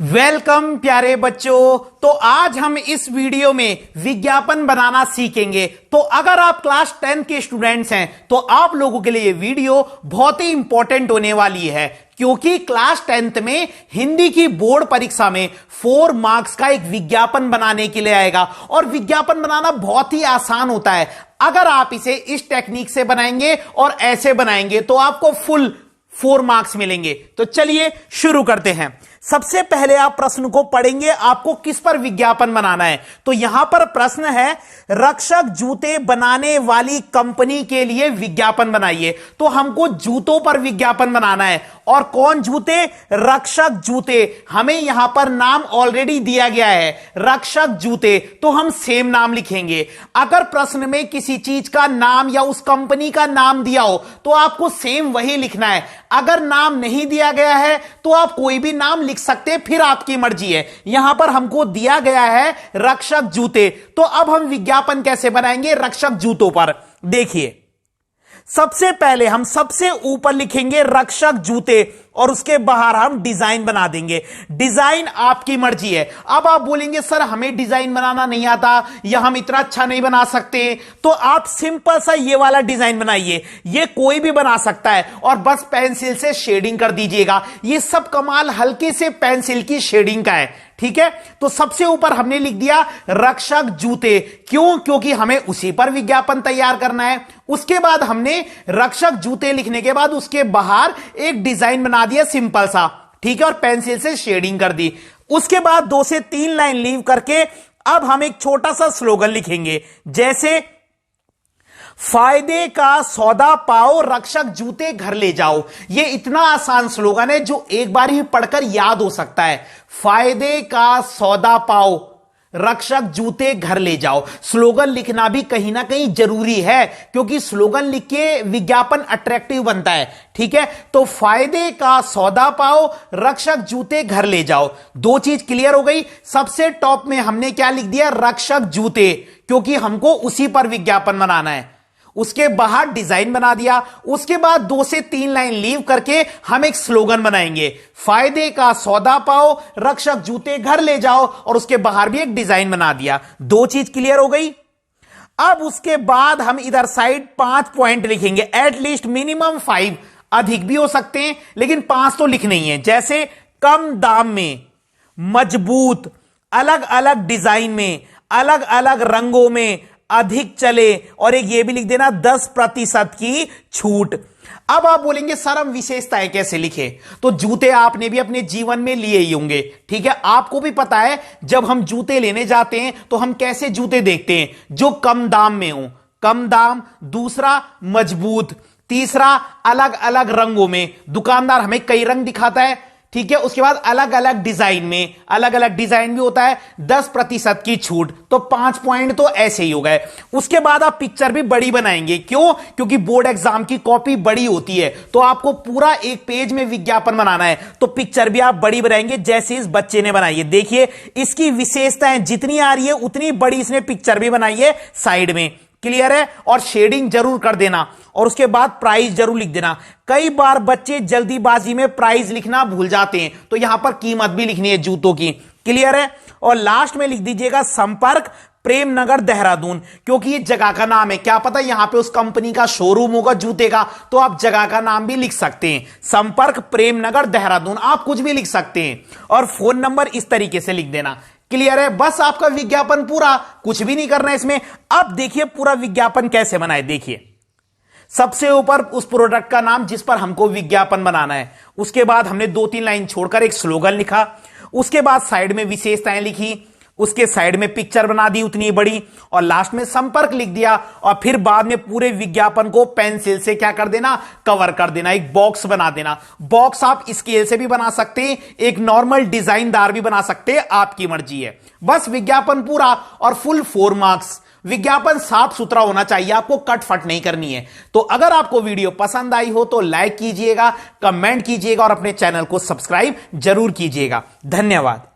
Welcome प्यारे बच्चों। तो आज हम इस वीडियो में विज्ञापन बनाना सीखेंगे। तो अगर आप क्लास 10 के स्टूडेंट्स हैं तो आप लोगों के लिए ये वीडियो बहुत ही इंपॉर्टेंट होने वाली है, क्योंकि क्लास 10th में हिंदी की बोर्ड परीक्षा में 4 मार्क्स का एक विज्ञापन बनाने के लिए आएगा। और विज्ञापन बनाना बहुत ही आसान होता है। अगर आप इसे इस टेक्निक से बनाएंगे और ऐसे बनाएंगे तो आपको फुल 4 मार्क्स मिलेंगे। तो चलिए शुरू करते हैं। सबसे पहले आप प्रश्न को पढ़ेंगे, आपको किस पर विज्ञापन बनाना है। तो यहां पर प्रश्न है, रक्षक जूते बनाने वाली कंपनी के लिए विज्ञापन बनाइए। तो हमको जूतों पर विज्ञापन बनाना है। और कौन जूते? रक्षक जूते। हमें यहां पर नाम ऑलरेडी दिया गया है, रक्षक जूते, तो हम सेम नाम लिखेंगे। अगर प्रश्न में किसी चीज का नाम या उस कंपनी का नाम दिया हो तो आपको सेम वही लिखना है। अगर नाम नहीं दिया गया है तो आप कोई भी नाम लिख सकते हैं, फिर आपकी मर्जी है। यहां पर हमको दिया गया है रक्षक जूते। तो अब हम विज्ञापन कैसे बनाएंगे रक्षक जूतों पर? देखिए, सबसे पहले हम सबसे ऊपर लिखेंगे रक्षक जूते और उसके बाहर हम डिजाइन बना देंगे। डिजाइन आपकी मर्जी है। अब आप बोलेंगे सर हमें डिजाइन बनाना नहीं आता या हम इतना अच्छा नहीं बना सकते, तो आप सिंपल सा ये वाला डिजाइन बनाइए। ये कोई भी बना सकता है और बस पेंसिल से शेडिंग कर दीजिएगा। ये सब कमाल हल्के से पेंसिल की शेडिंग का है, ठीक है। तो सबसे ऊपर हमने लिख दिया रक्षक जूते। क्यों? क्योंकि हमें उसी पर विज्ञापन तैयार करना है। उसके बाद हमने रक्षक जूते लिखने के बाद उसके बाहर एक डिजाइन बना दिया सिंपल सा, ठीक है, और पेंसिल से शेडिंग कर दी। उसके बाद 2 से 3 लाइन लीव करके अब हम एक छोटा सा स्लोगन लिखेंगे, जैसे फायदे का सौदा पाओ, रक्षक जूते घर ले जाओ। यह इतना आसान स्लोगन है जो एक बार ही पढ़कर याद हो सकता है। फायदे का सौदा पाओ, रक्षक जूते घर ले जाओ। स्लोगन लिखना भी कहीं ना कहीं जरूरी है, क्योंकि स्लोगन लिख के विज्ञापन अट्रैक्टिव बनता है, ठीक है। तो फायदे का सौदा पाओ, रक्षक जूते घर ले जाओ। 2 चीज क्लियर हो गई। सबसे टॉप में हमने क्या लिख दिया? रक्षक जूते, क्योंकि हमको उसी पर विज्ञापन बनाना है। उसके बाहर डिजाइन बना दिया। उसके बाद 2 से 3 लाइन लीव करके हम एक स्लोगन बनाएंगे, फायदे का सौदा पाओ, रक्षक जूते घर ले जाओ, और उसके बाहर भी एक डिजाइन बना दिया। 2 चीज क्लियर हो गई। अब उसके बाद हम इधर साइड 5 पॉइंट लिखेंगे, एटलीस्ट मिनिमम 5, अधिक भी हो सकते हैं लेकिन 5 तो लिखने ही है। जैसे कम दाम में, मजबूत, अलग अलग डिजाइन में, अलग अलग रंगों में, अधिक चले, और एक ये भी लिख देना 10% की छूट। अब आप बोलेंगे सर हम विशेषताएं कैसे लिखे? तो जूते आपने भी अपने जीवन में लिए ही होंगे, ठीक है। आपको भी पता है जब हम जूते लेने जाते हैं तो हम कैसे जूते देखते हैं? जो कम दाम में हो, कम दाम, दूसरा मजबूत, तीसरा अलग अलग रंगों में। दुकानदार हमें कई रंग दिखाता है, ठीक है। उसके बाद अलग अलग डिजाइन में, अलग अलग डिजाइन भी होता है, 10% की छूट। तो 5 पॉइंट तो ऐसे ही हो गए। उसके बाद आप पिक्चर भी बड़ी बनाएंगे। क्यों? क्योंकि बोर्ड एग्जाम की कॉपी बड़ी होती है, तो आपको पूरा एक पेज में विज्ञापन बनाना है, तो पिक्चर भी आप बड़ी बनाएंगे जैसे इस बच्चे ने बनाई है। देखिए, इसकी विशेषताएं जितनी आ रही है उतनी बड़ी इसने पिक्चर भी बनाई है साइड में। क्लियर है? और शेडिंग जरूर कर देना, और उसके बाद प्राइस जरूर लिख देना। कई बार बच्चे जल्दीबाजी में प्राइस लिखना भूल जाते हैं, तो यहां पर कीमत भी लिखनी है जूतों की। क्लियर है? और लास्ट में लिख दीजिएगा संपर्क प्रेमनगर देहरादून, क्योंकि ये जगह का नाम है। क्या पता यहां पे उस कंपनी का शोरूम होगा जूते का, तो आप जगह का नाम भी लिख सकते हैं, संपर्क प्रेमनगर देहरादून। आप कुछ भी लिख सकते हैं, और फोन नंबर इस तरीके से लिख देना। क्लियर है? बस आपका विज्ञापन पूरा, कुछ भी नहीं करना है इसमें। अब देखिए पूरा विज्ञापन कैसे बनाए। देखिए, सबसे ऊपर उस प्रोडक्ट का नाम जिस पर हमको विज्ञापन बनाना है। उसके बाद हमने 2-3 लाइन छोड़कर एक स्लोगन लिखा। उसके बाद साइड में विशेषताएं लिखी, उसके साइड में पिक्चर बना दी उतनी बड़ी, और लास्ट में संपर्क लिख दिया। और फिर बाद में पूरे विज्ञापन को पेंसिल से क्या कर देना? कवर कर देना, एक बॉक्स बना देना। बॉक्स आप स्केल से भी बना सकते हैं, एक नॉर्मल डिजाइनदार भी बना सकते हैं, आपकी मर्जी है। बस विज्ञापन पूरा और फुल 4 मार्क्स। विज्ञापन साफ सुथरा होना चाहिए, आपको कट फट नहीं करनी है। तो अगर आपको वीडियो पसंद आई हो तो लाइक कीजिएगा, कमेंट कीजिएगा और अपने चैनल को सब्सक्राइब जरूर कीजिएगा। धन्यवाद।